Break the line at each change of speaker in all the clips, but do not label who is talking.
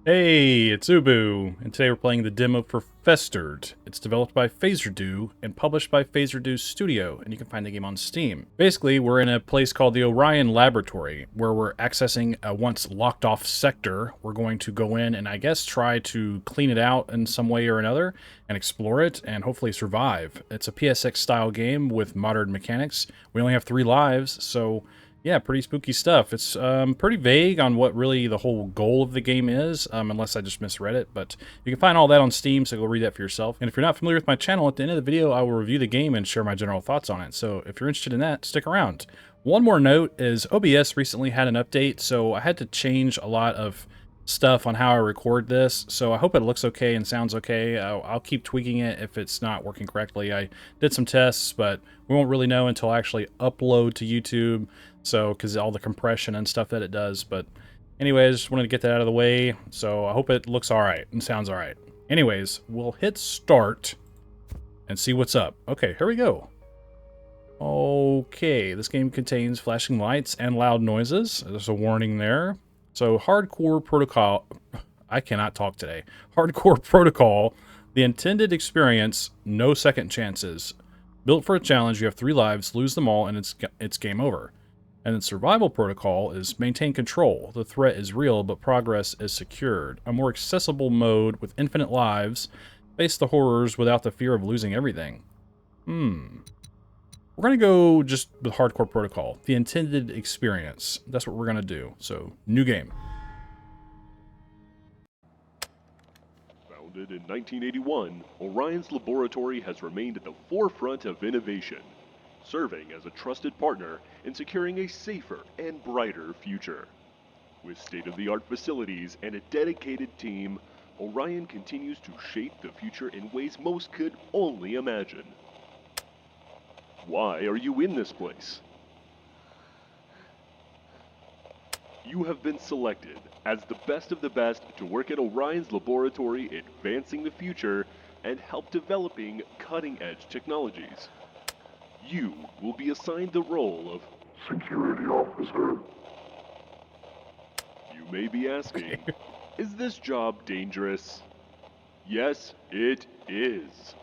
Hey, it's Ubu, and today we're playing the demo for Festered. It's developed by FESTERED and published by FESTERED Studio, and you can find the game on Steam. Basically, we're in a place called the Orion Laboratory, where we're accessing a once locked-off sector. We're going to go in and, I guess, try to clean it out in some way or another, and explore it, and hopefully survive. It's a PSX-style game with modern mechanics. We only have 3 lives, so... yeah, pretty spooky stuff. It's pretty vague on what really the whole goal of the game is, unless I just misread it. But you can find all that on Steam, so go read that for yourself. And if you're not familiar with my channel, at the end of the video, I will review the game and share my general thoughts on it. So if you're interested in that, stick around. One more note is OBS recently had an update, so I had to change a lot of stuff on how I record this, so I hope it looks okay and sounds okay. I'll keep tweaking it if it's not working correctly. I did some tests, but we won't really know until I actually upload to YouTube, so because all the compression and stuff that it does. But anyways, just wanted to get that out of the way, so I hope it looks alright and sounds alright. Anyways, we'll hit start and see what's up. Okay, here we go. Okay, this game contains flashing lights and loud noises. There's a warning there. So, hardcore protocol, I cannot talk today. Hardcore protocol, the intended experience, no second chances. Built for a challenge, you have 3 lives, lose them all, and it's game over. And then survival protocol is maintain control. The threat is real, but progress is secured. A more accessible mode with infinite lives. Face the horrors without the fear of losing everything. We're going to go just with hardcore protocol. The intended experience. That's what we're going to do. So, new game.
Founded in 1981, Orion's laboratory has remained at the forefront of innovation, serving as a trusted partner in securing a safer and brighter future. With state-of-the-art facilities and a dedicated team, Orion continues to shape the future in ways most could only imagine. Why are you in this place? You have been selected as the best of the best to work at Orion's laboratory, advancing the future and help developing cutting-edge technologies. You will be assigned the role of Security Officer. You may be asking, is this job dangerous? Yes, it is.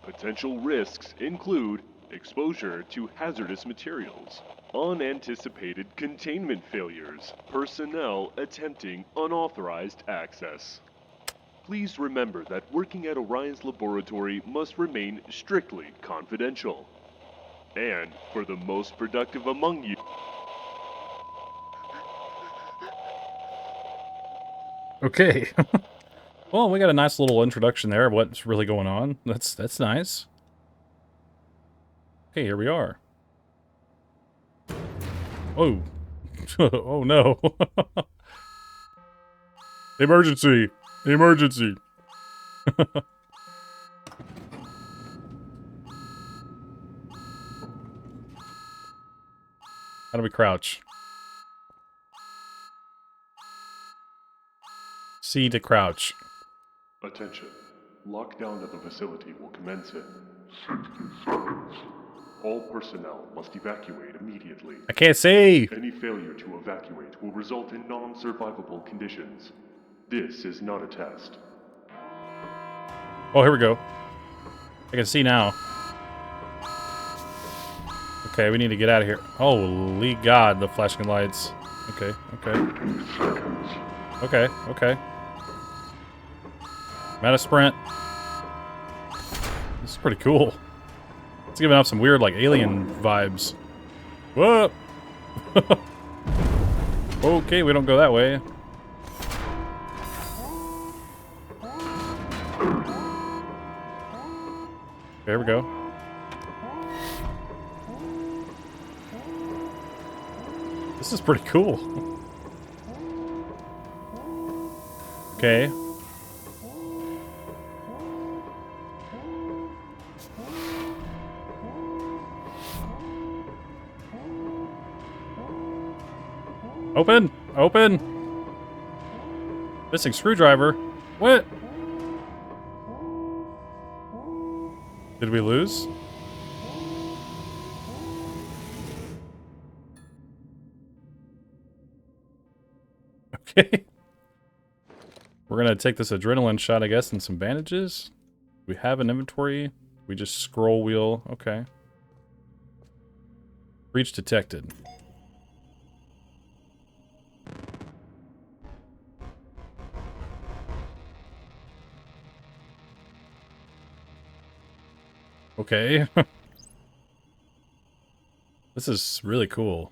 Potential risks include exposure to hazardous materials, unanticipated containment failures, personnel attempting unauthorized access. Please remember that working at Orion's laboratory must remain strictly confidential. And for the most productive among you...
Okay. Well, we got a nice little introduction there of what's really going on. That's nice. Okay, here we are. Oh. Oh no. Emergency! Emergency! How do we crouch? C to crouch.
Attention. Lockdown of the facility will commence in 60 seconds. All personnel must evacuate immediately.
I can't see!
Any failure to evacuate will result in non-survivable conditions. This is not a test.
Oh, here we go. I can see now. Okay, we need to get out of here. Holy God, the flashing lights. Okay, okay.
50 seconds.
Okay, okay. I'm out of sprint. This is pretty cool. It's giving off some weird, like, alien vibes. Whoa! Okay, we don't go that way. There we go. This is pretty cool. Okay. Open! Open! Missing screwdriver. What? Did we lose? Okay. We're gonna take this adrenaline shot, I guess, and some bandages. We have an inventory. We just scroll wheel. Okay. Breach detected. Okay. This is really cool.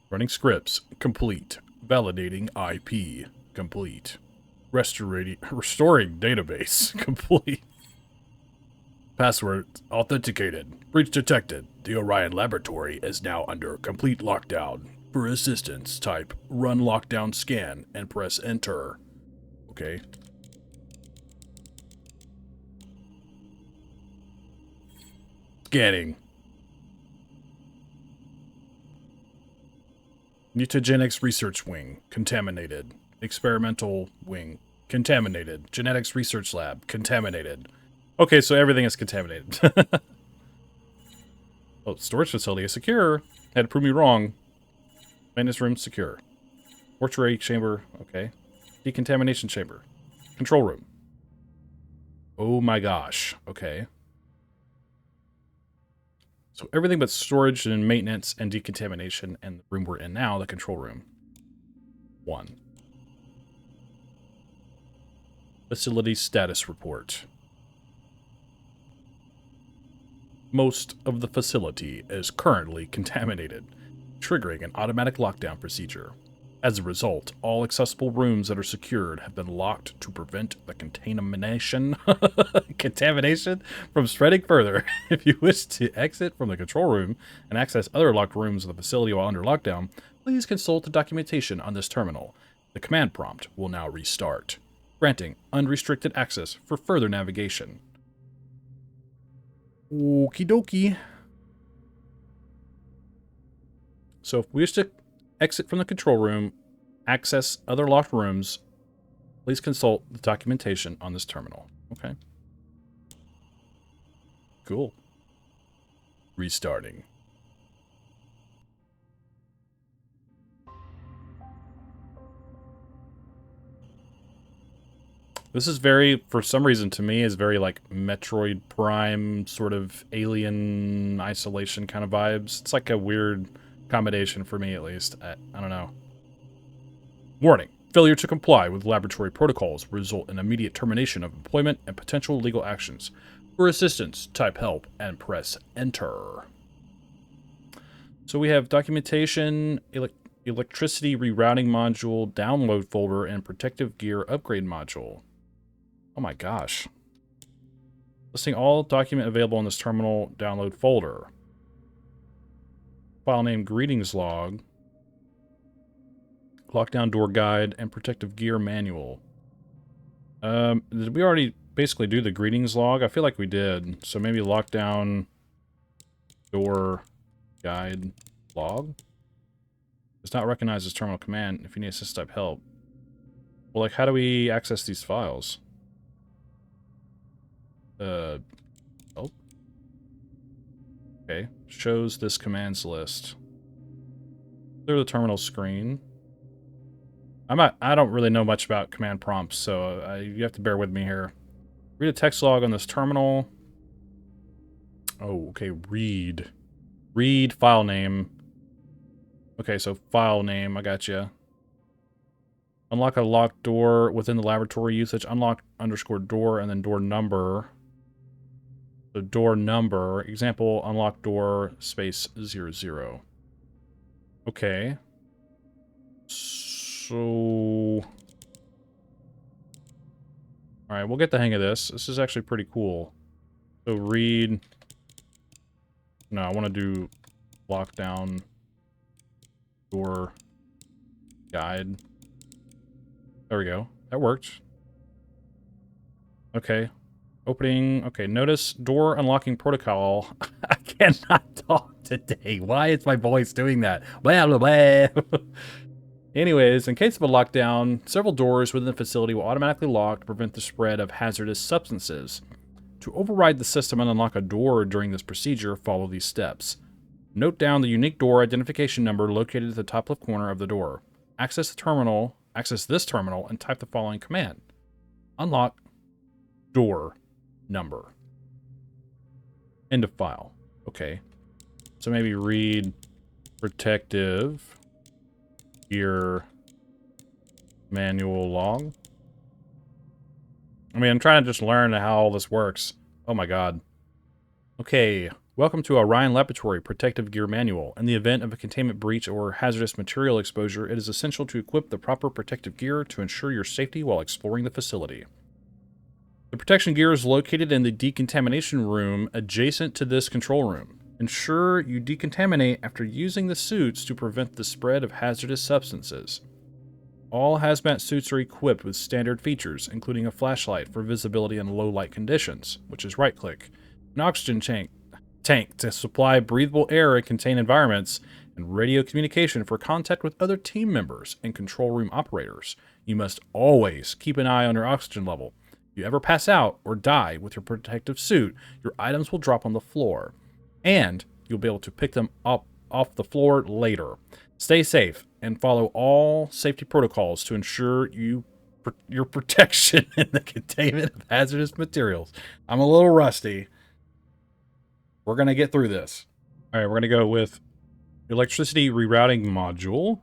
Running scripts. Complete. Validating IP. Complete. Restoring database. Complete. Password authenticated. Breach detected. The Orion Laboratory is now under complete lockdown. For assistance, type run lockdown scan and press enter. Okay. Scanning. Mutagenics Research Wing. Contaminated. Experimental Wing. Contaminated. Genetics Research Lab. Contaminated. Okay, so everything is contaminated. Oh, storage facility is secure. Had to prove me wrong. Maintenance room secure. Mortuary chamber. Okay. Decontamination chamber. Control room. Oh my gosh. Okay. So everything but storage and maintenance and decontamination, and the room we're in now, the control room. 1. Facility status report. Most of the facility is currently contaminated, triggering an automatic lockdown procedure. As a result, all accessible rooms that are secured have been locked to prevent the contamination from spreading further. If you wish to exit from the control room and access other locked rooms of the facility while under lockdown, please consult the documentation on this terminal. The command prompt will now restart, granting unrestricted access for further navigation. Okie dokie. So if we wish to exit from the control room, access other locked rooms, please consult the documentation on this terminal. Okay. Cool. Restarting. This is very, for some reason to me, is very like Metroid Prime, sort of alien isolation kind of vibes. It's like a weird combination for me, at least. I don't know. Warning. Failure to comply with laboratory protocols will result in immediate termination of employment and potential legal actions. For assistance, type help and press enter. So we have documentation, electricity rerouting module, download folder, and protective gear upgrade module. Oh my gosh. Listing all document available in this terminal download folder. File name greetings log. Lockdown door guide and protective gear manual. Did we already basically do the greetings log? I feel like we did. So maybe lockdown door guide log. Does not recognize this terminal command. If you need assist, type help. Well, like, how do we access these files? Help. Okay, shows this commands list. Clear the terminal screen. I don't really know much about command prompts, so you have to bear with me here. Read a text log on this terminal. Oh, okay, read. Read file name. Okay, so file name, I got you. Unlock a locked door within the laboratory usage. Unlock _ door and then door number. So door number, example, unlock door space 00. Okay. So... Alright, we'll get the hang of this. This is actually pretty cool. So read... No, I want to do lockdown door guide. There we go. That worked. Okay. Opening. Okay, notice door unlocking protocol. I cannot talk today. Why is my voice doing that? Blah, blah, blah. Anyways, in case of a lockdown, several doors within the facility will automatically lock to prevent the spread of hazardous substances. To override the system and unlock a door during this procedure, follow these steps. Note down the unique door identification number located at the top left corner of the door. Access the terminal Access this terminal and type the following command. Unlock door number. End of file. Okay. So maybe read protective gear manual log. I mean, I'm trying to just learn how all this works. Oh my god. Okay. Welcome to Orion Laboratory Protective Gear Manual. In the event of a containment breach or hazardous material exposure, it is essential to equip the proper protective gear to ensure your safety while exploring the facility. The protection gear is located in the decontamination room adjacent to this control room. Ensure you decontaminate after using the suits to prevent the spread of hazardous substances. All hazmat suits are equipped with standard features, including a flashlight for visibility in low light conditions, which is right-click, an oxygen tank to supply breathable air in contained environments, and radio communication for contact with other team members and control room operators. You must always keep an eye on your oxygen level. If you ever pass out or die with your protective suit, your items will drop on the floor, and you'll be able to pick them up off the floor later. Stay safe and follow all safety protocols to ensure your protection in the containment of hazardous materials. I'm a little rusty. We're going to get through this. All right, we're going to go with electricity rerouting module.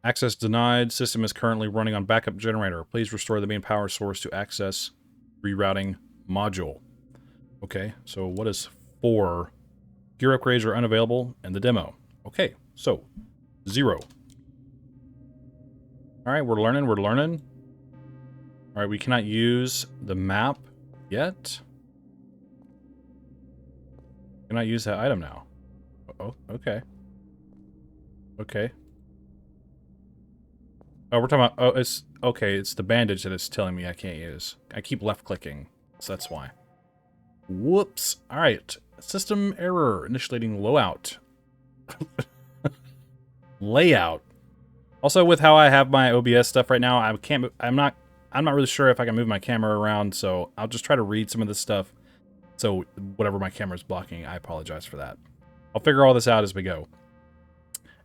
Access denied. System is currently running on backup generator. Please restore the main power source to access rerouting module. Okay, so what is 4? Gear upgrades are unavailable in the demo. Okay, so 0. All right, we're learning. All right, we cannot use the map yet. Cannot use that item now. Oh, okay. Okay. Oh, we're talking about, oh, it's, okay, it's the bandage that it's telling me I can't use. I keep left-clicking, so that's why. Whoops. All right. System error. Initiating layout. Layout. Also, with how I have my OBS stuff right now, I can't, I'm not really sure if I can move my camera around, so I'll just try to read some of this stuff. So whatever my camera is blocking, I apologize for that. I'll figure all this out as we go.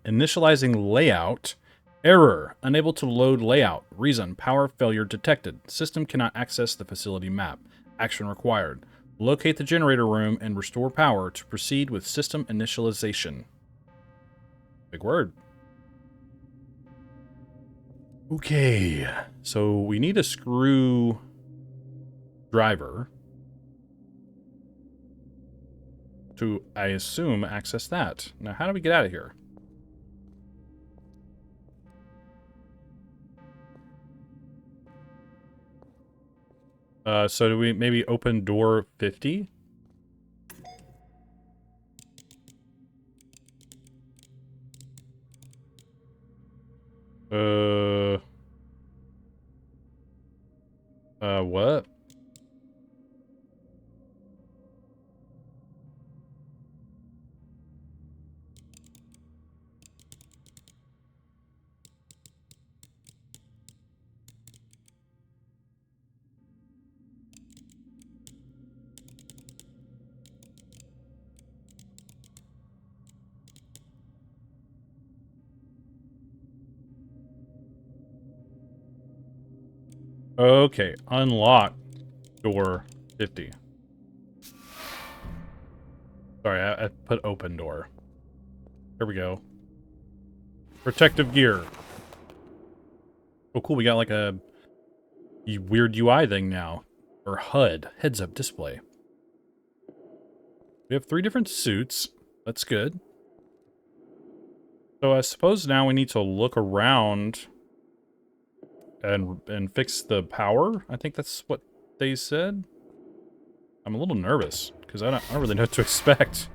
Initializing layout. Error. Unable to load layout. Reason. Power failure detected. System cannot access the facility map. Action required. Locate the generator room and restore power to proceed with system initialization. Big word. Okay. So we need a screw driver to, I assume, access that. Now, how do we get out of here? So do we maybe open door 50? What? Okay, unlock door 50. Sorry, I put open door. Here we go. Protective gear. Oh, cool, we got like a weird UI thing now. Or HUD, heads-up display. We have 3 different suits. That's good. So I suppose now we need to look around and fix the power. I think that's what they said. I'm a little nervous because I don't really know what to expect.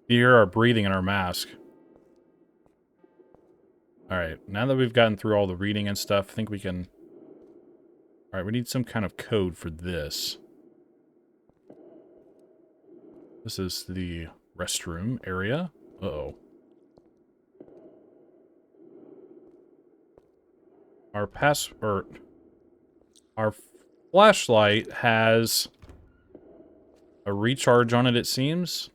You hear our breathing in our mask. Alright, now that we've gotten through all the reading and stuff, I think we can... Alright, we need some kind of code for this. This is the restroom area. Uh-oh. Our flashlight has a recharge on it, it seems.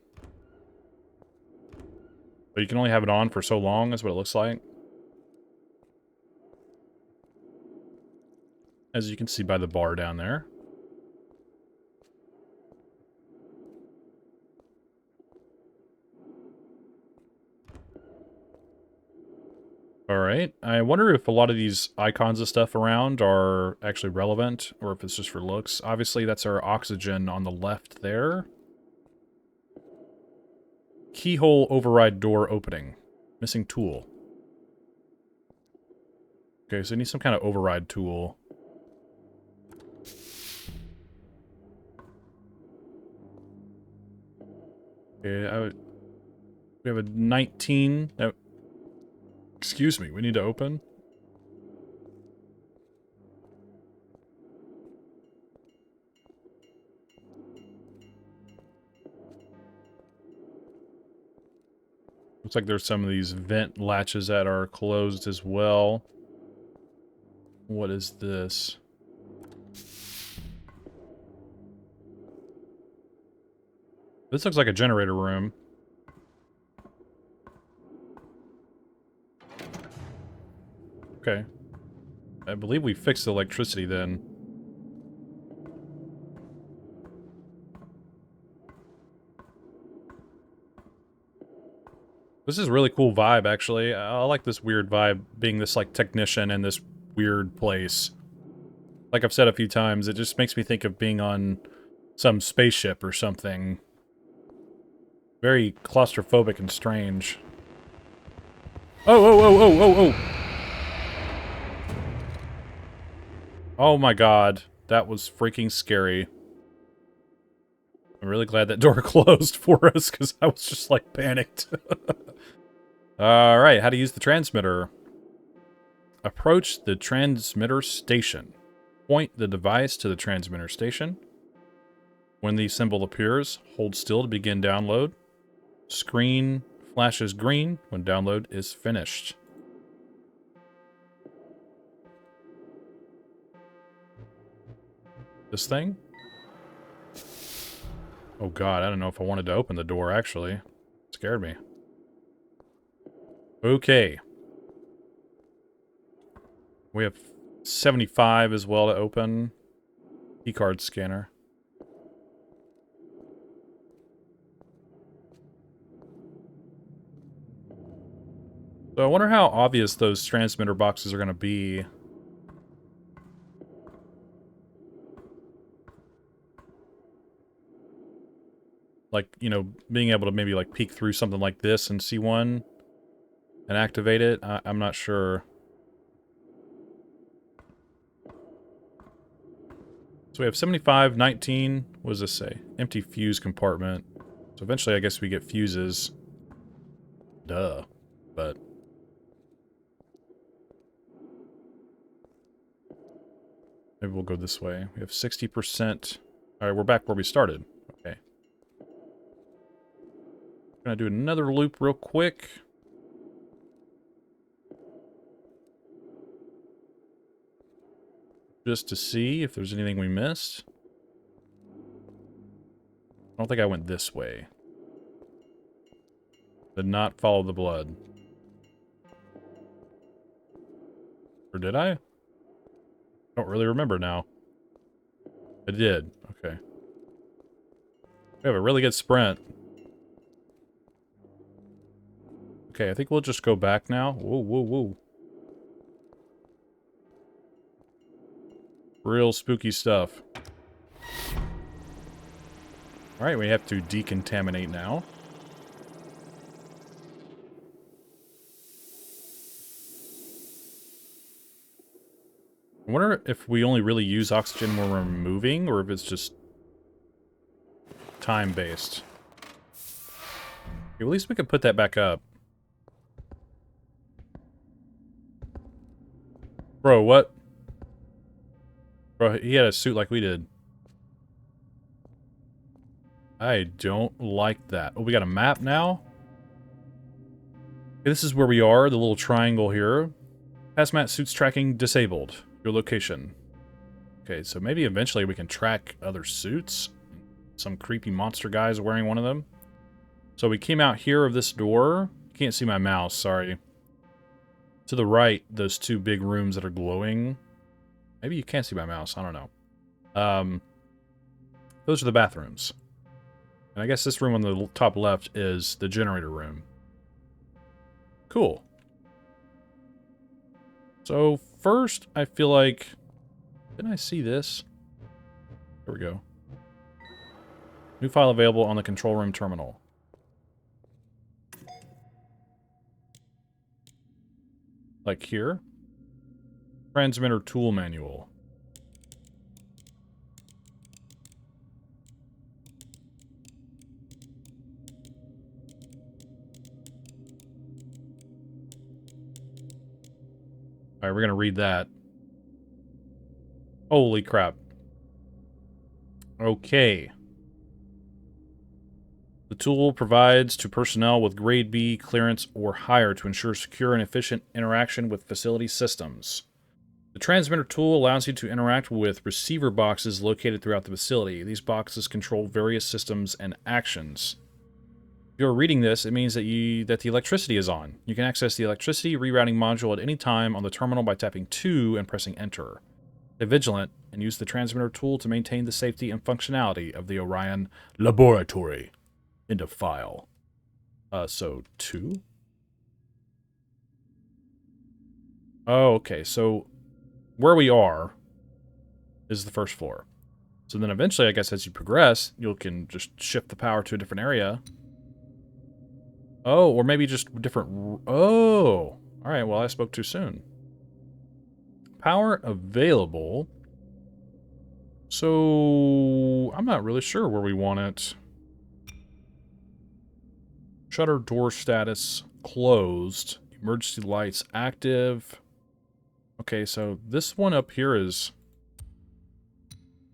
But you can only have it on for so long, is what it looks like. As you can see by the bar down there. Alright, I wonder if a lot of these icons and stuff around are actually relevant, or if it's just for looks. Obviously, that's our oxygen on the left there. Keyhole override door opening. Missing tool. Okay, so I need some kind of override tool. Okay, we have a 19. No, excuse me, we need to open. Looks like there's some of these vent latches that are closed as well. What is this? This looks like a generator room. Okay. I believe we fixed the electricity then. This is a really cool vibe, actually. I like this weird vibe, being this, like, technician in this weird place. Like I've said a few times, it just makes me think of being on some spaceship or something. Very claustrophobic and strange. Oh, oh, oh, oh, oh, oh! Oh my god. That was freaking scary. I'm really glad that door closed for us, because I was just, like, panicked. Alright, how to use the transmitter. Approach the transmitter station. Point the device to the transmitter station. When the symbol appears, hold still to begin download. Screen flashes green when download is finished. This thing? Oh god, I don't know if I wanted to open the door, actually. It scared me. Okay. We have 75 as well to open. Keycard scanner. So I wonder how obvious those transmitter boxes are going to be. Like, you know, being able to maybe, like, peek through something like this and see one and activate it. I'm not sure. So we have 75, 19. What does this say? Empty fuse compartment. So eventually I guess we get fuses. Duh. But... maybe we'll go this way. We have 60%. Alright, we're back where we started. Okay. Gonna do another loop real quick. Just to see if there's anything we missed. I don't think I went this way. Did not follow the blood. Or did I? Don't really remember now. I did. Okay. We have a really good sprint. Okay, I think we'll just go back now. Whoa, whoa, whoa. Real spooky stuff. Alright, we have to decontaminate now. I wonder if we only really use oxygen when we're moving, or if it's just time-based. Okay, at least we can put that back up. Bro, what? Bro, he had a suit like we did. I don't like that. Oh, we got a map now? Okay, this is where we are, the little triangle here. Hazmat suits tracking disabled. Your location. Okay, so maybe eventually we can track other suits. Some creepy monster guys wearing one of them. So we came out here of this door. Can't see my mouse, sorry. To the right, those two big rooms that are glowing. Maybe you can't see my mouse, I don't know. Those are the bathrooms. And I guess this room on the top left is the generator room. Cool. So first, I feel like... Didn't I see this? There we go. New file available on the control room terminal. Like here. Transmitter tool manual. Alright, we're gonna read that. Holy crap. Okay. The tool provides to personnel with grade B clearance or higher to ensure secure and efficient interaction with facility systems. The transmitter tool allows you to interact with receiver boxes located throughout the facility. These boxes control various systems and actions. If you're reading this, it means that the electricity is on. You can access the electricity rerouting module at any time on the terminal by tapping 2 and pressing enter. Stay vigilant and use the transmitter tool to maintain the safety and functionality of the Orion laboratory. End of file. So 2? Oh, okay, so where we are is the first floor. So then eventually, I guess as you progress, you can just shift the power to a different area. Oh, or maybe just different... Oh! Alright, well, I spoke too soon. Power available. So... I'm not really sure where we want it. Shutter door status closed. Emergency lights active. Okay, so this one up here is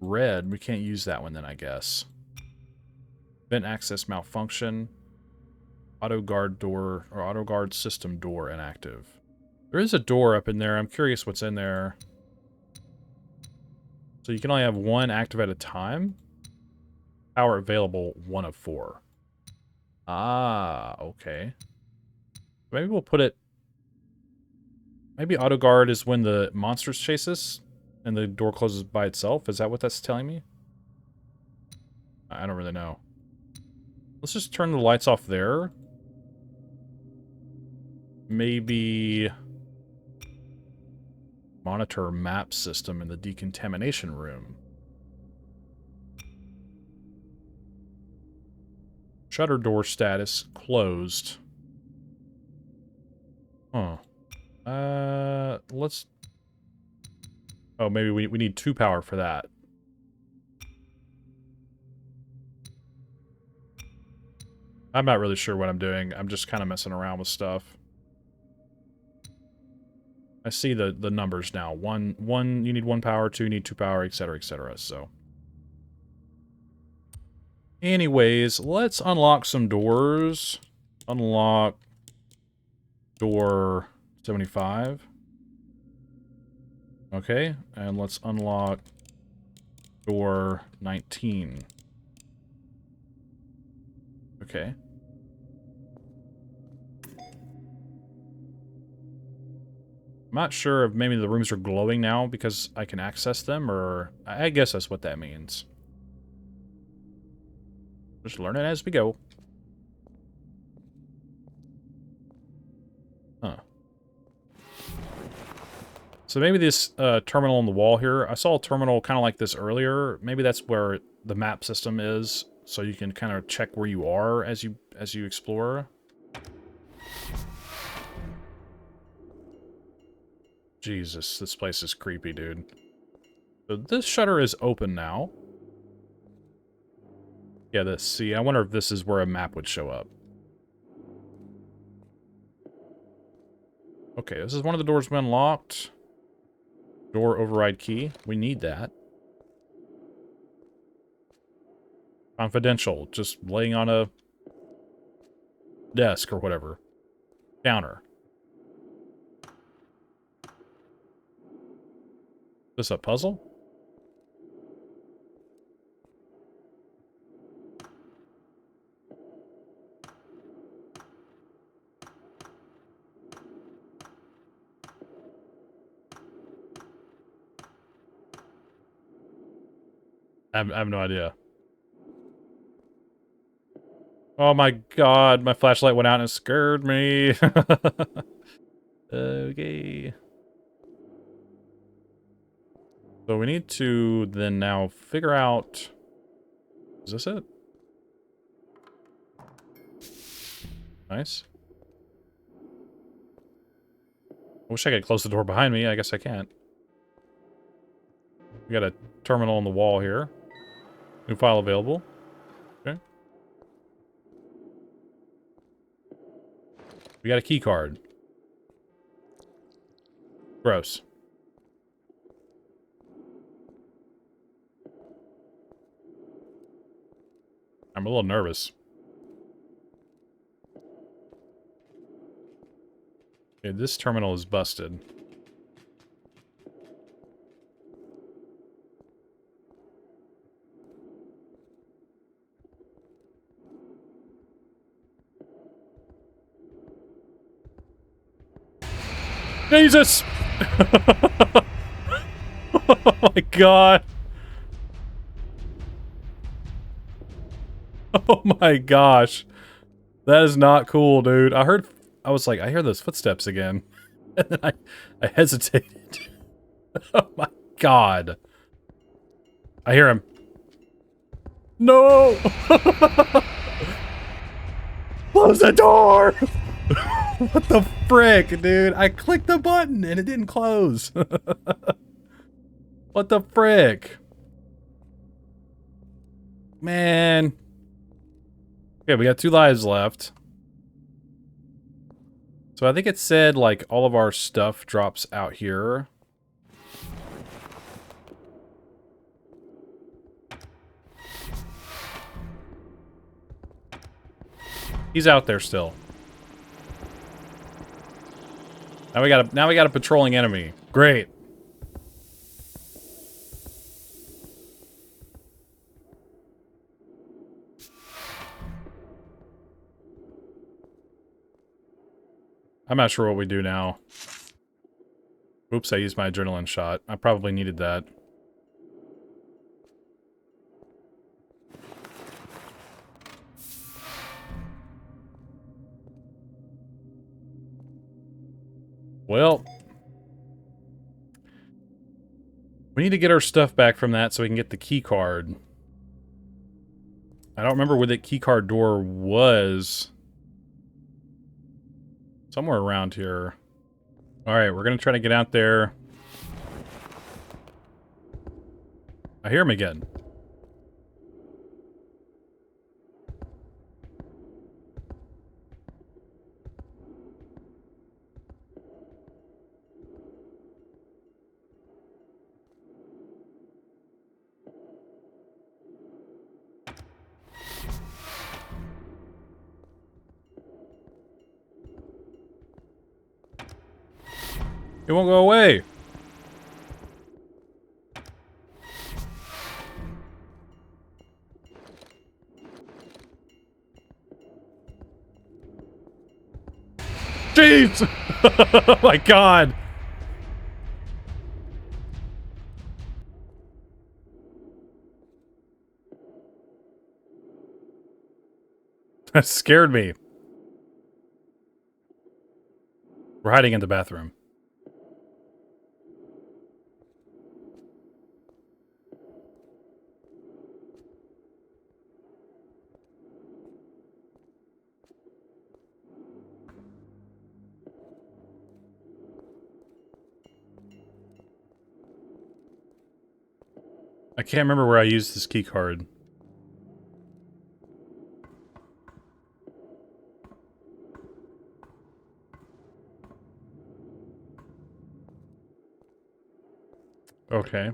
red. We can't use that one then, I guess. Vent access malfunction. Auto guard door, or auto guard system door inactive. There is a door up in there. I'm curious what's in there. So you can only have one active at a time. Power available, 1 of 4. Ah, okay. Maybe we'll put it... Maybe auto guard is when the monsters chase us and the door closes by itself. Is that what that's telling me? I don't really know. Let's just turn the lights off there. Maybe monitor map system in the decontamination room. Shutter door status closed. Huh. Let's... Oh, maybe we need 2 power for that. I'm not really sure what I'm doing. I'm just kind of messing around with stuff. I see the numbers now. One, you need 1 power, 2, you need 2 power, etc., so. Anyways, let's unlock some doors. Unlock door 75. Okay, and let's unlock door 19. Okay. I'm not sure if maybe the rooms are glowing now because I can access them, or I guess that's what that means. Just learn it as we go. Huh. So maybe this terminal on the wall here, I saw a terminal kind of like this earlier. Maybe that's where the map system is, so you can kind of check where you are as you explore. Jesus, this place is creepy, dude. So this shutter is open now. Yeah, this. See, I wonder if this is where a map would show up. Okay, this is one of the doors we unlocked. Door override key. We need that. Confidential. Just laying on a desk or whatever. Counter. Is this a puzzle? I have no idea. Oh my god, my flashlight went out and it scared me. Okay. So we need to then now figure out... Is this it? Nice. I wish I could close the door behind me. I guess I can't. We got a terminal on the wall here. New file available. Okay. We got a key card. Gross. I'm a little nervous. Okay, this terminal is busted. Jesus! Oh my god! Oh my gosh. That is not cool, dude. I was like, I hear those footsteps again. And then I hesitated. Oh my god. I hear him. No! Close the door! What the frick, dude? I clicked the button and it didn't close. What the frick? Man. Okay, we got 2 lives left. So I think it said, like, all of our stuff drops out here. He's out there still. Now we got a patrolling enemy. Great. I'm not sure what we do now. Oops, I used my adrenaline shot. I probably needed that. Well, we need to get our stuff back from that so we can get the key card. I don't remember where the key card door was. Somewhere around here. Alright, we're gonna try to get out there. I hear him again. It won't go away. Jeez! Oh my god! That scared me. We're hiding in the bathroom. I can't remember where I used this key card. Okay.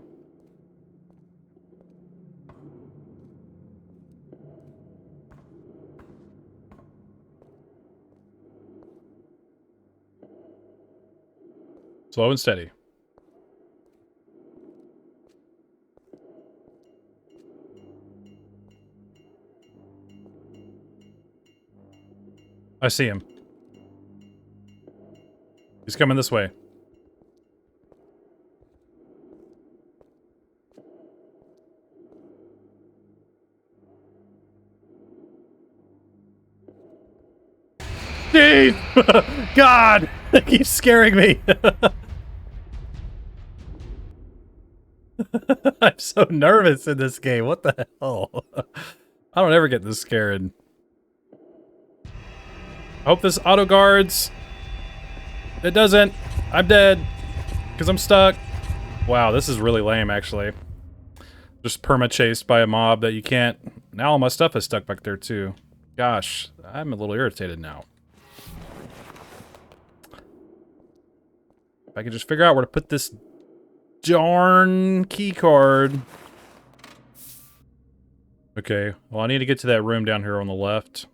Slow and steady. I see him. He's coming this way. Steve! God! It keeps scaring me. I'm so nervous in this game. What the hell? I don't ever get this scared. I hope this auto guards. It doesn't. I'm dead. Because I'm stuck. Wow, this is really lame, actually. Just perma-chased by a mob that you can't... Now all my stuff is stuck back there, too. Gosh, I'm a little irritated now. If I could just figure out where to put this darn key card. Okay, well, I need to get to that room down here on the left.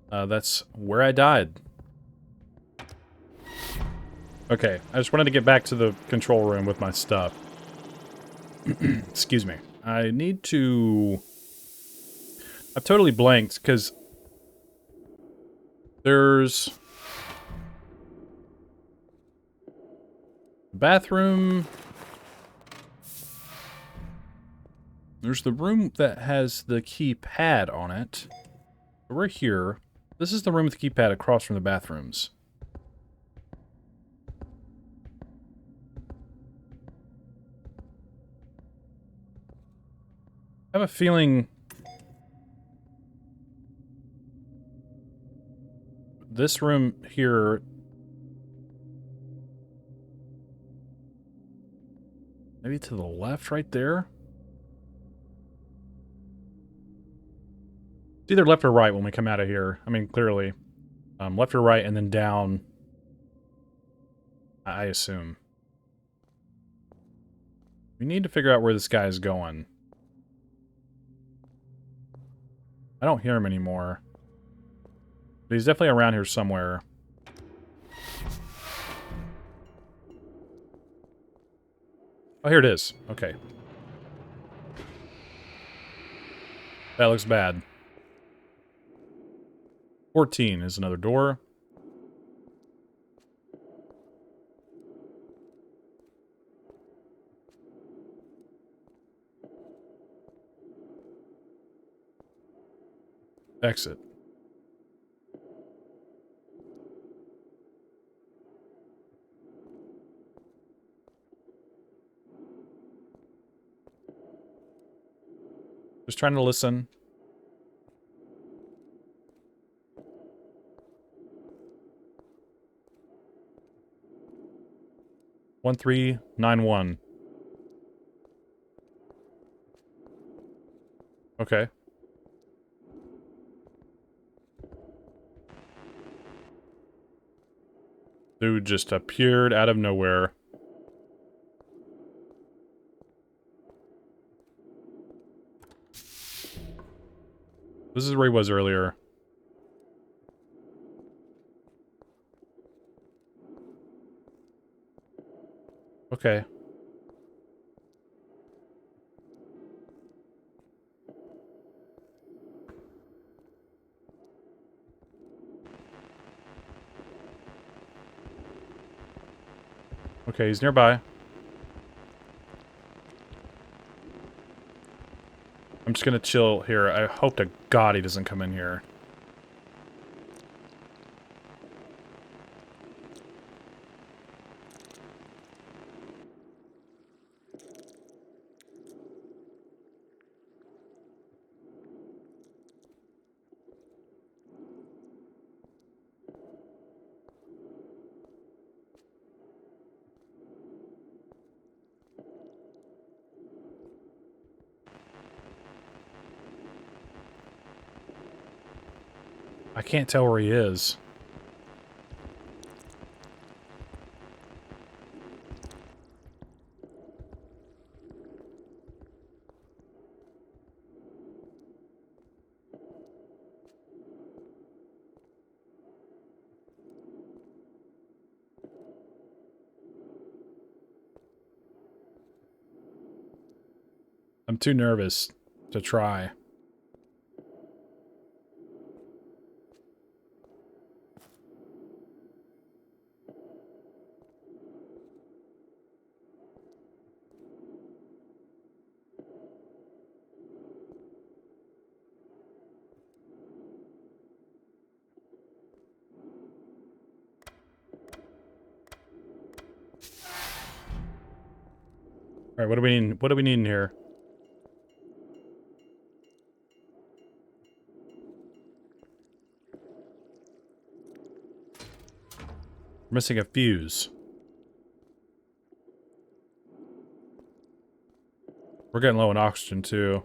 That's where I died. Okay, I just wanted to get back to the control room with my stuff. Excuse me. I need to... I've totally blanked, because... There's... Bathroom... There's the room that has the keypad on it. We're here. This is the room with the keypad across from the bathrooms. I have a feeling... This room here... Maybe to the left right there? It's either left or right when we come out of here. I mean, clearly. Left or right and then down. I assume. We need to figure out where this guy is going. I don't hear him anymore. But he's definitely around here somewhere. Oh, here it is. Okay. That looks bad. 14 is another door. Exit. Just trying to listen. One 1391. Okay. Dude just appeared out of nowhere. This is where he was earlier. Okay. Okay, he's nearby. I'm just gonna chill here. I hope to God he doesn't come in here. I can't tell where he is. I'm too nervous to try. Alright, what do we need? What do we need in here? We're missing a fuse. We're getting low on oxygen, too.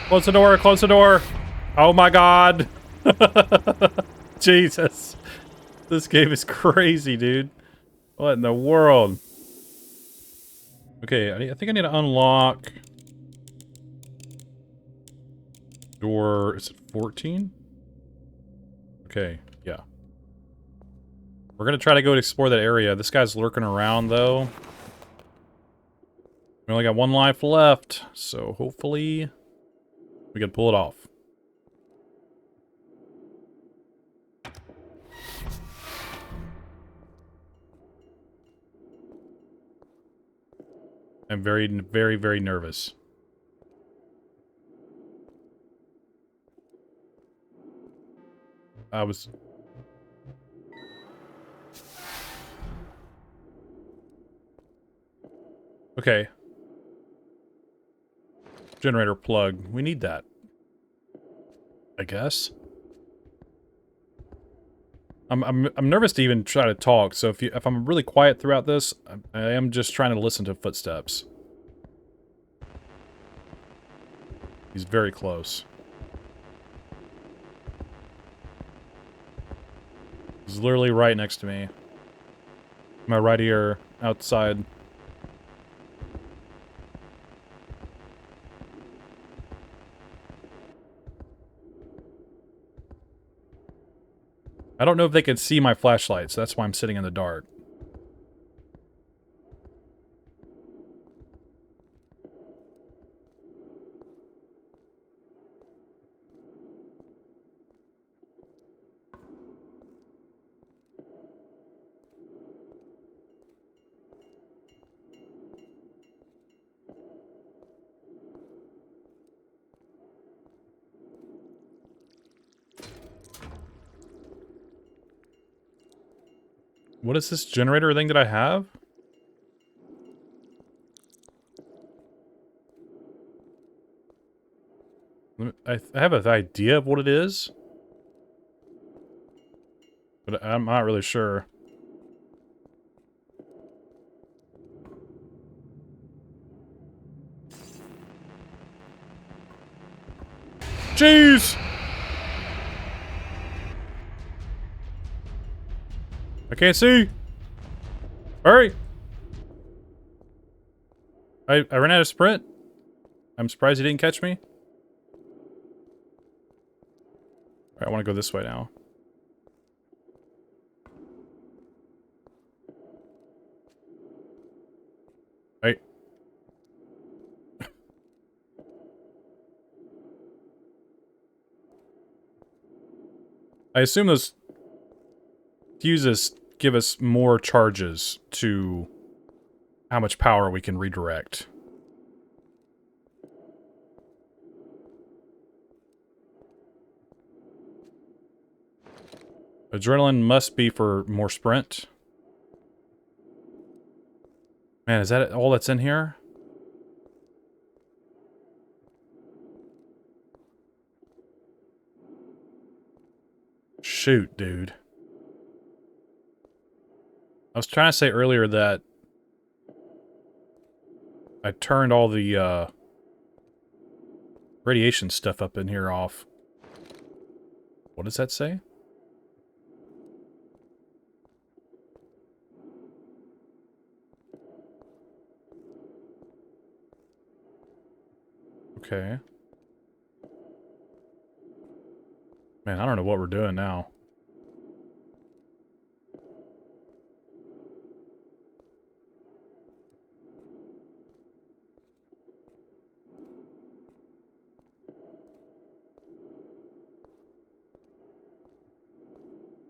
Close the door, close the door! Oh my god! Jesus. This game is crazy, dude. What in the world? Okay, I think I need to unlock... door... is it 14? Okay, yeah. We're gonna try to go and explore that area. This guy's lurking around, though. We only got one life left, so hopefully we can pull it off. I'm very, very, very nervous. I was... Okay. Generator plug. We need that. I guess. I'm nervous to even try to talk, so if I'm really quiet throughout this, I am just trying to listen to footsteps. He's very close. He's literally right next to me. My right ear, outside. I don't know if they can see my flashlight, so that's why I'm sitting in the dark. What is this generator thing that I have? I have an idea of what it is, but I'm not really sure. Jeez! I can't see! Hurry! I ran out of sprint. I'm surprised he didn't catch me. Alright, I want to go this way now. Right. I assume those fuses give us more charges to how much power we can redirect. Adrenaline must be for more sprint. Man, is that all that's in here? Shoot, dude. I was trying to say earlier that I turned all the radiation stuff up in here off. What does that say? Okay. Man, I don't know what we're doing now.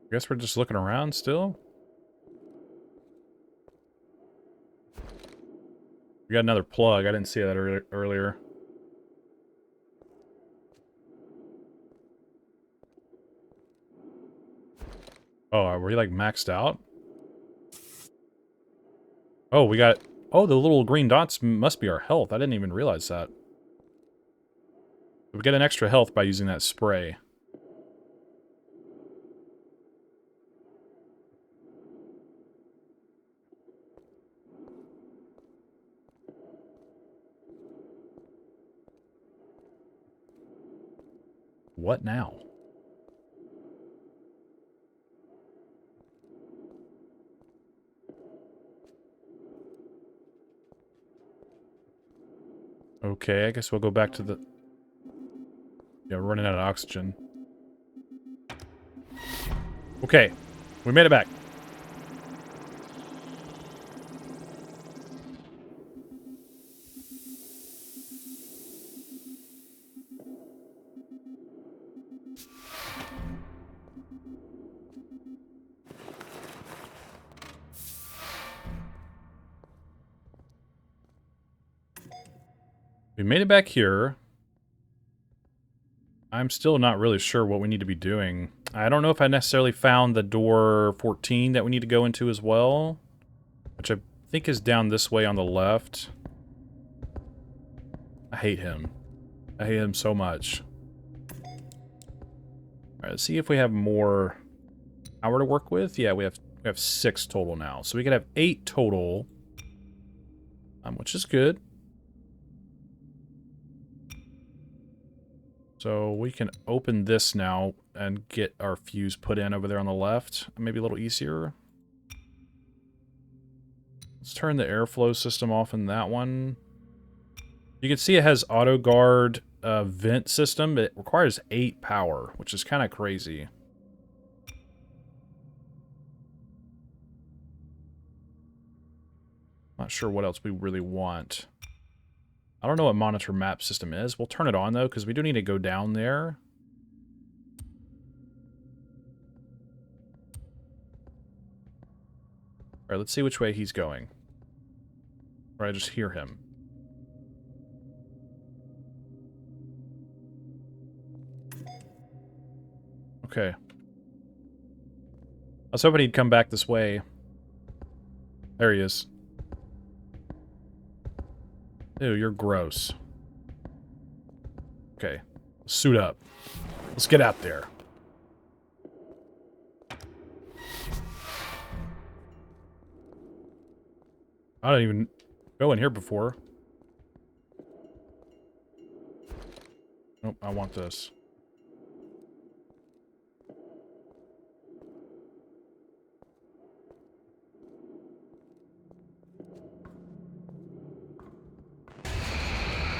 I guess we're just looking around still. We got another plug. I didn't see that earlier. Oh, were we like maxed out? Oh, we got... Oh, the little green dots must be our health. I didn't even realize that. We get an extra health by using that spray. What now? Okay, I guess we'll go back to the... Yeah, we're running out of oxygen. Okay, we made it back. We made it back here. I'm still not really sure what we need to be doing. I don't know if I necessarily found the door 14 that we need to go into as well, which I think is down this way on the left. I hate him. I hate him so much. Alright, let's see if we have more power to work with. Yeah, we have 6 total now. So we could have 8 total, which is good. So we can open this now and get our fuse put in over there on the left. Maybe a little easier. Let's turn the airflow system off in that one. You can see it has auto guard vent system. It requires 8 power, which is kind of crazy. Not sure what else we really want. I don't know what monitor map system is. We'll turn it on, though, because we do need to go down there. Alright, let's see which way he's going. Or I just hear him. Okay. I was hoping he'd come back this way. There he is. Ew, you're gross. Okay. Suit up. Let's get out there. I don't even go in here before. Nope, I want this.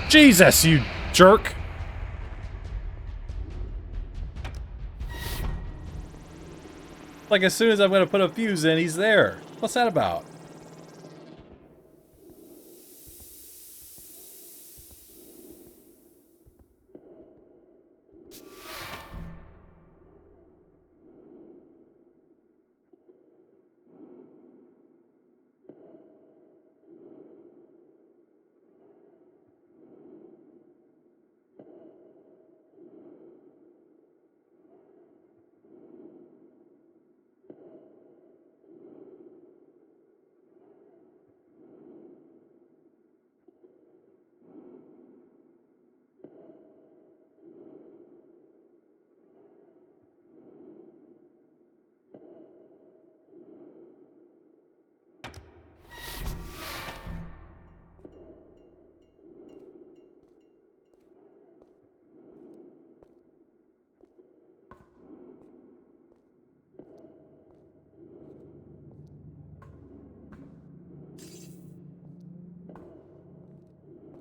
Jesus, you jerk! Like, as soon as I'm gonna put a fuse in, he's there. What's that about?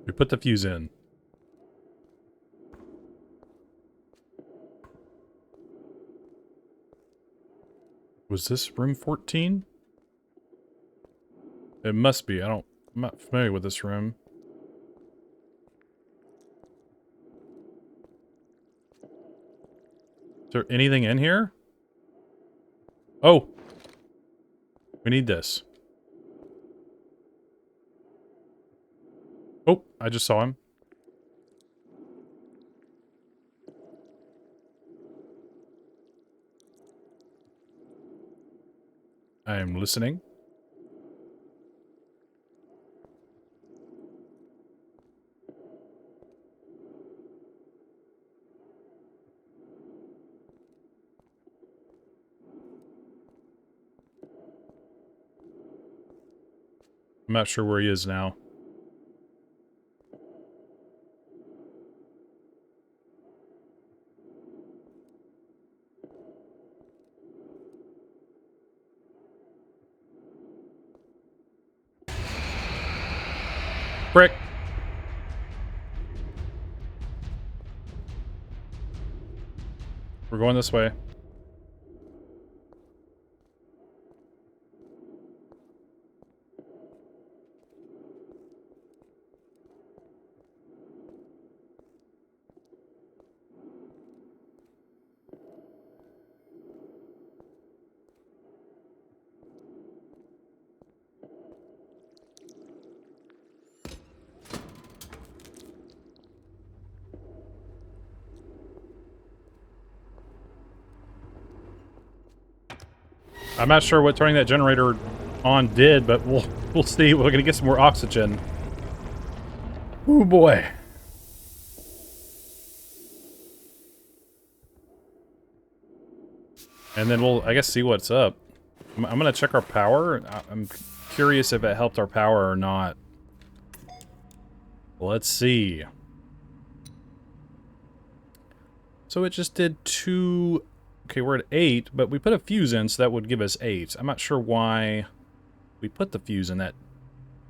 We put the fuse in. Was this room 14? It must be. I'm not familiar with this room. Is there anything in here? Oh! We need this. Oh, I just saw him. I am listening. I'm not sure where he is now. Frick! We're going this way. I'm not sure what turning that generator on did, but we'll see. We're gonna get some more oxygen. Oh boy. And then we'll, I guess, see what's up. I'm gonna check our power. I'm curious if it helped our power or not. Let's see. So it just did 2... Okay, we're at 8, but we put a fuse in, so that would give us 8. I'm not sure why we put the fuse in that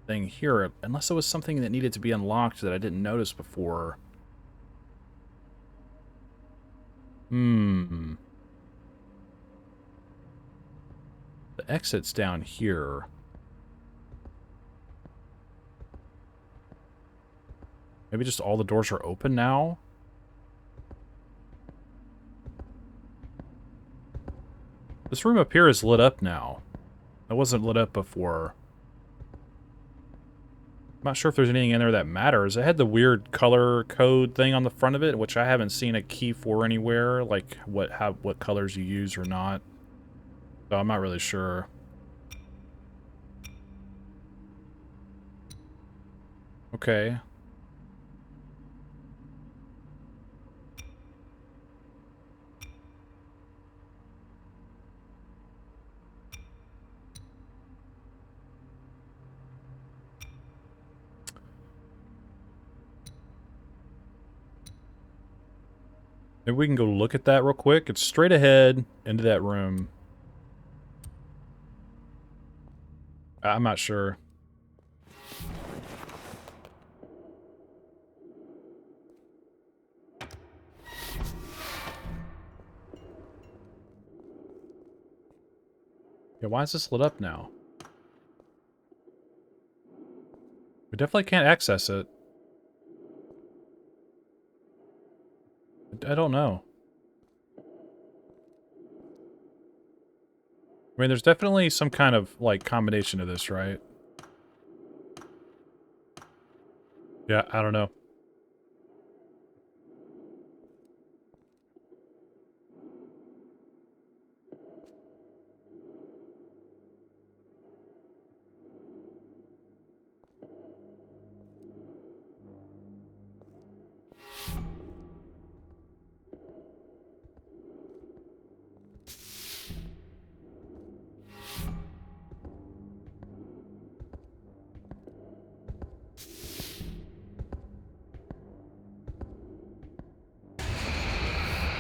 thing here, unless it was something that needed to be unlocked that I didn't notice before. The exit's down here. Maybe just all the doors are open now? This room up here is lit up now. It wasn't lit up before. I'm not sure if there's anything in there that matters. It had the weird color code thing on the front of it, which I haven't seen a key for anywhere, like what colors you use or not. So I'm not really sure. Okay. Maybe we can go look at that real quick. It's straight ahead into that room. I'm not sure. Yeah, why is this lit up now? We definitely can't access it. I don't know. I mean, there's definitely some kind of, like, combination of this, right? Yeah, I don't know.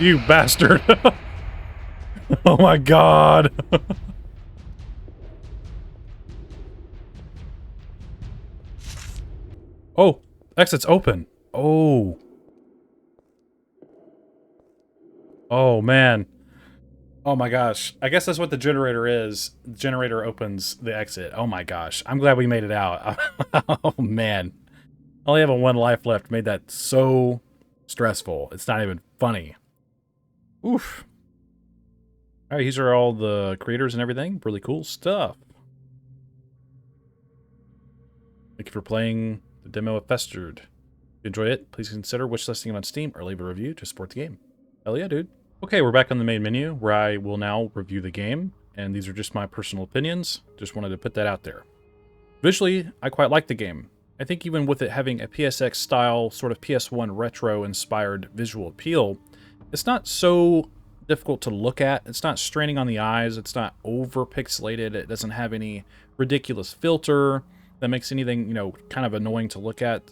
You bastard! Oh my god! Oh! Exit's open! Oh! Oh, man. Oh my gosh. I guess that's what the generator is. The generator opens the exit. Oh my gosh. I'm glad we made it out. Oh man. I only have one life left. Made that so stressful. It's not even funny. Oof. Alright, these are all the creators and everything. Really cool stuff. Thank you for playing the demo of Festered. If you enjoyed it, please consider wishlisting it on Steam or leave a review to support the game. Hell yeah, dude. Okay, we're back on the main menu, where I will now review the game. and these are just my personal opinions. Just wanted to put that out there. Visually, I quite like the game. I think even with it having a PSX style, sort of PS1 retro inspired visual appeal, it's not so difficult to look at. It's not straining on the eyes. It's not over pixelated. It doesn't have any ridiculous filter that makes anything, you know, kind of annoying to look at.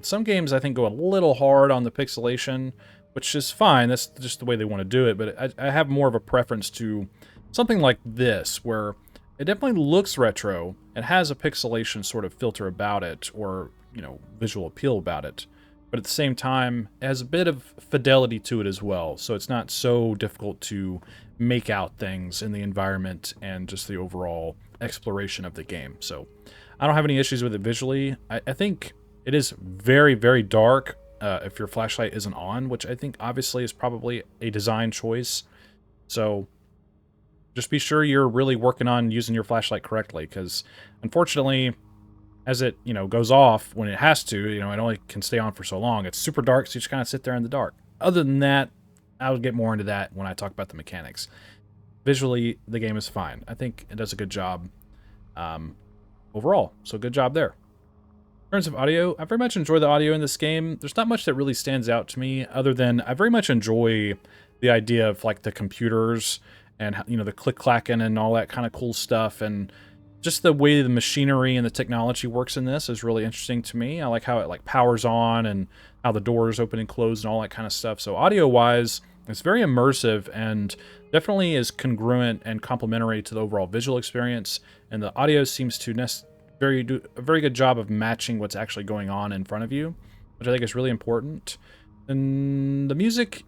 Some games I think go a little hard on the pixelation, which is fine. That's just the way they want to do it. But I have more of a preference to something like this, where it definitely looks retro. It has a pixelation sort of filter about it, or, you know, visual appeal about it. But at the same time, it has a bit of fidelity to it as well. So it's not so difficult to make out things in the environment and just the overall exploration of the game. So I don't have any issues with it visually. I think it is very, very dark if your flashlight isn't on, which I think obviously is probably a design choice. So just be sure you're really working on using your flashlight correctly, because unfortunately, as it, you know, goes off when it has to, you know, it only can stay on for so long. It's super dark, so you just kind of sit there in the dark. Other than that, I'll get more into that when I talk about the mechanics. Visually, the game is fine. I think it does a good job overall, so good job there. In terms of audio, I very much enjoy the audio in this game. There's not much that really stands out to me, other than I very much enjoy the idea of, like, the computers and, you know, the click-clacking and all that kind of cool stuff, and just the way the machinery and the technology works in this is really interesting to me. I like how it, like, powers on and how the doors open and close and all that kind of stuff. So audio-wise, it's very immersive and definitely is congruent and complementary to the overall visual experience. And the audio seems to do a very good job of matching what's actually going on in front of you, which I think is really important. And the music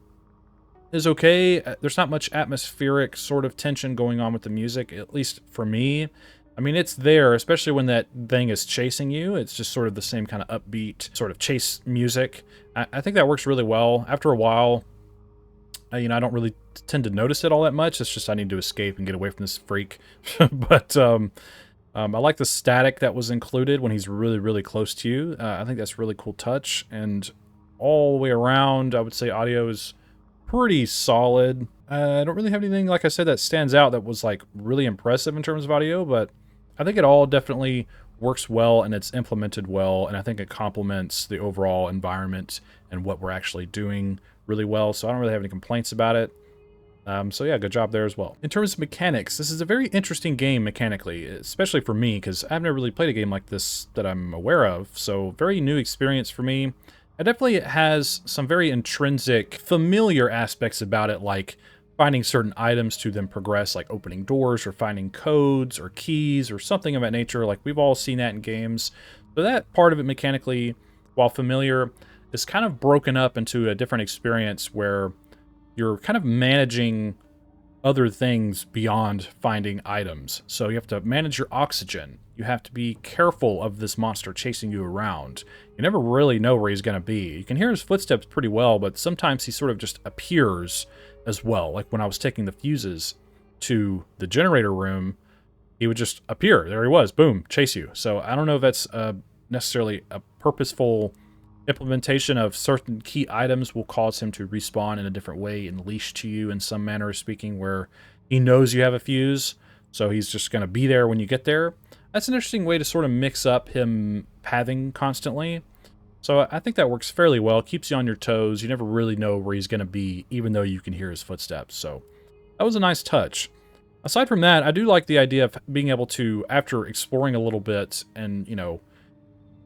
is okay. There's not much atmospheric sort of tension going on with the music, at least for me. I mean, it's there, especially when that thing is chasing you. It's just sort of the same kind of upbeat sort of chase music. I think that works really well. After a while, you know, I don't really tend to notice it all that much. It's just I need to escape and get away from this freak. But I like the static that was included when he's really, really close to you. I think that's a really cool touch. And all the way around, I would say audio is pretty solid. I don't really have anything, like I said, that stands out that was, like, really impressive in terms of audio, but I think it all definitely works well and it's implemented well, and I think it complements the overall environment and what we're actually doing really well, so I don't really have any complaints about it. So yeah, good job there as well. In terms of mechanics, this is a very interesting game mechanically, especially for me, because I've never really played a game like this that I'm aware of, so very new experience for me. It definitely has some very intrinsic, familiar aspects about it, like finding certain items to then progress, like opening doors or finding codes or keys or something of that nature. Like, we've all seen that in games. So that part of it mechanically, while familiar, is kind of broken up into a different experience where you're kind of managing other things beyond finding items. So you have to manage your oxygen. You have to be careful of this monster chasing you around. You never really know where he's going to be. You can hear his footsteps pretty well, but sometimes he sort of just appears as well. Like when I was taking the fuses to the generator room, he would just appear. There he was. Boom. Chase you. So I don't know if that's necessarily a purposeful implementation of certain key items will cause him to respawn in a different way and leash to you in some manner of speaking, where he knows you have a fuse, so he's just going to be there when you get there. That's an interesting way to sort of mix up him pathing constantly. So I think that works fairly well. It keeps you on your toes. You never really know where he's going to be, even though you can hear his footsteps. So that was a nice touch. Aside from that, I do like the idea of being able to, after exploring a little bit and, you know,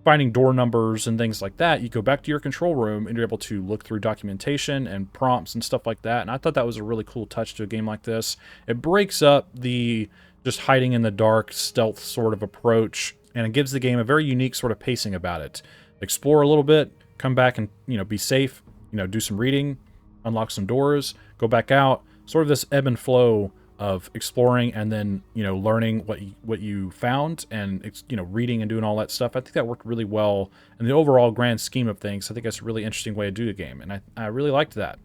finding door numbers and things like that, you go back to your control room and you're able to look through documentation and prompts and stuff like that. And I thought that was a really cool touch to a game like this. It breaks up the just hiding in the dark stealth sort of approach, and it gives the game a very unique sort of pacing about it. Explore a little bit, come back and, you know, be safe, you know, do some reading, unlock some doors, go back out, sort of this ebb and flow of exploring and then, you know, learning what you found and, you know, reading and doing all that stuff. I think that worked really well in the overall grand scheme of things. I think that's a really interesting way to do the game, and I really liked that.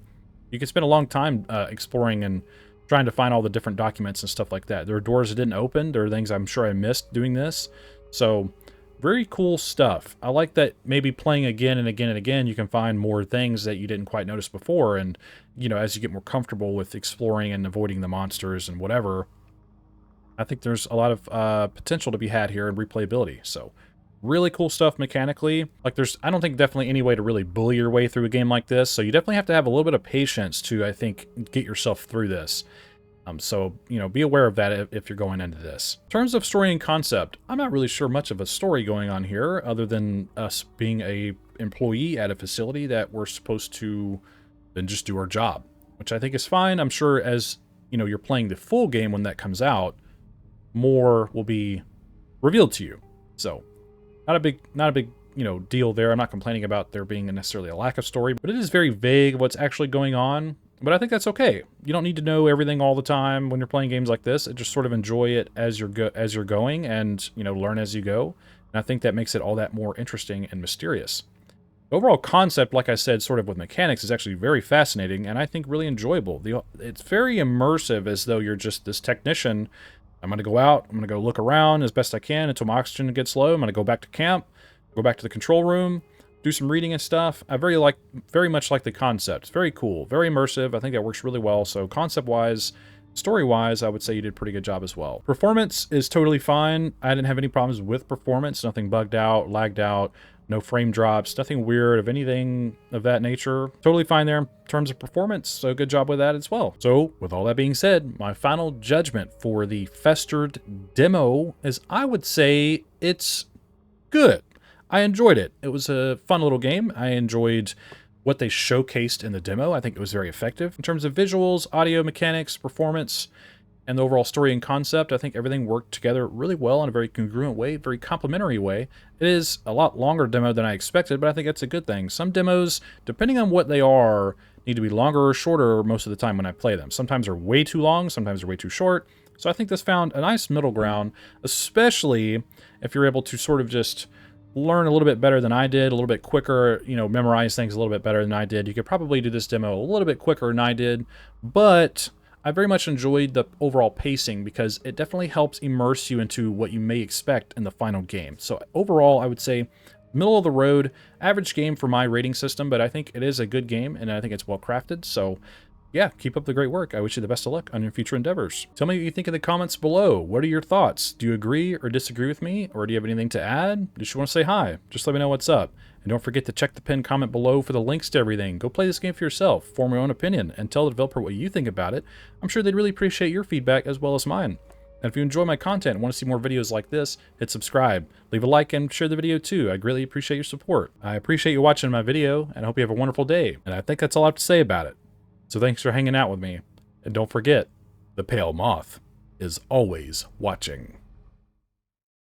You can spend a long time exploring and trying to find all the different documents and stuff like that. There are doors that didn't open. There are things I'm sure I missed doing this. So very cool stuff. I like that maybe playing again and again and again, you can find more things that you didn't quite notice before. And, you know, as you get more comfortable with exploring and avoiding the monsters and whatever, I think there's a lot of potential to be had here in replayability. So really cool stuff mechanically. Like I don't think definitely any way to really bully your way through a game like this. So you definitely have to have a little bit of patience to, I think, get yourself through this. So, you know, be aware of that if you're going into this. In terms of story and concept, I'm not really sure much of a story going on here other than us being a employee at a facility that we're supposed to then just do our job, which I think is fine. I'm sure as, you know, you're playing the full game when that comes out, more will be revealed to you. So not a big, you know, deal there. I'm not complaining about there being necessarily a lack of story, but it is very vague what's actually going on. But I think that's okay. You don't need to know everything all the time when you're playing games like this. Just sort of enjoy it as you're going, and, you know, learn as you go. And I think that makes it all that more interesting and mysterious. The overall concept, like I said, sort of with mechanics, is actually very fascinating and I think really enjoyable. It's very immersive, as though you're just this technician. I'm going to go out, I'm going to go look around as best I can until my oxygen gets low. I'm going to go back to camp, go back to the control room, do some reading and stuff. I very much like the concept. It's very cool, very immersive. I think that works really well. So concept-wise, story-wise, I would say you did a pretty good job as well. Performance is totally fine. I didn't have any problems with performance. Nothing bugged out, lagged out, no frame drops, nothing weird of anything of that nature. Totally fine there in terms of performance, so good job with that as well. So with all that being said, my final judgment for the Festered demo is, I would say it's good. I enjoyed it. It was a fun little game. I enjoyed what they showcased in the demo. I think it was very effective. In terms of visuals, audio, mechanics, performance, and the overall story and concept, I think everything worked together really well in a very congruent way, very complementary way. It is a lot longer demo than I expected, but I think that's a good thing. Some demos, depending on what they are, need to be longer or shorter most of the time when I play them. Sometimes they're way too long, sometimes they're way too short. So I think this found a nice middle ground, especially if you're able to sort of just learn a little bit better than I did, a little bit quicker, you know, memorize things a little bit better than I did. You could probably do this demo a little bit quicker than I did, but I very much enjoyed the overall pacing because it definitely helps immerse you into what you may expect in the final game. So overall, I would say middle of the road, average game for my rating system, but I think it is a good game and I think it's well crafted. So yeah, keep up the great work. I wish you the best of luck on your future endeavors. Tell me what you think in the comments below. What are your thoughts? Do you agree or disagree with me? Or do you have anything to add? Just want to say hi. Just let me know what's up. And don't forget to check the pinned comment below for the links to everything. Go play this game for yourself, form your own opinion, and tell the developer what you think about it. I'm sure they'd really appreciate your feedback as well as mine. And if you enjoy my content and want to see more videos like this, hit subscribe, leave a like, and share the video too. I greatly appreciate your support. I appreciate you watching my video, and I hope you have a wonderful day. And I think that's all I have to say about it. So thanks for hanging out with me. And don't forget, the pale moth is always watching.